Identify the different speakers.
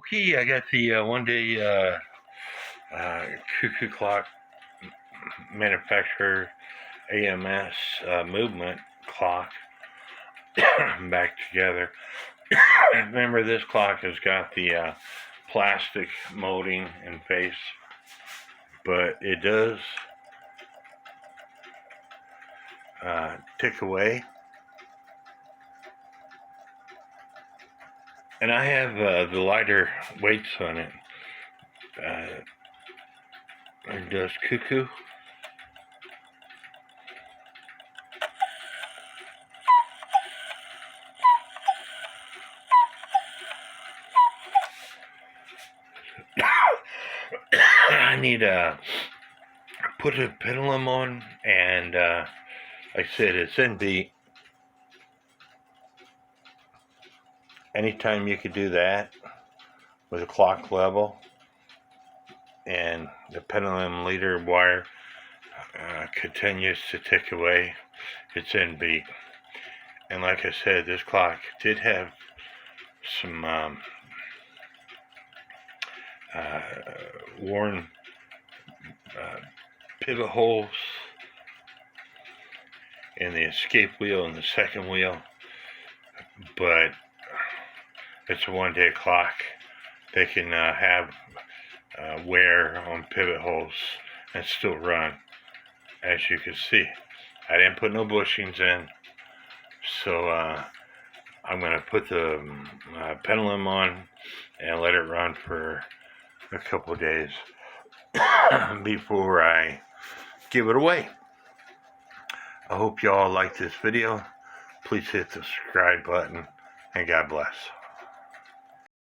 Speaker 1: Okay, I got the one day cuckoo clock manufacturer AMS movement clock back together. Remember, this clock has got the plastic molding and face, but it does tick away. And I have the lighter weights on it. It does cuckoo. I need to put a pendulum on, and like I said, it's in beat. Anytime you could do that with a clock level and the pendulum leader wire continues to tick away, it's in beat. And like I said, this clock did have some worn pivot holes in the escape wheel and the second wheel, but it's a one-day clock. They can have wear on pivot holes and still run. As you can see, I didn't put no bushings in, so I'm going to put the pendulum on and let it run for a couple of days before I give it away. I hope y'all like this video. Please hit the subscribe button, and God bless.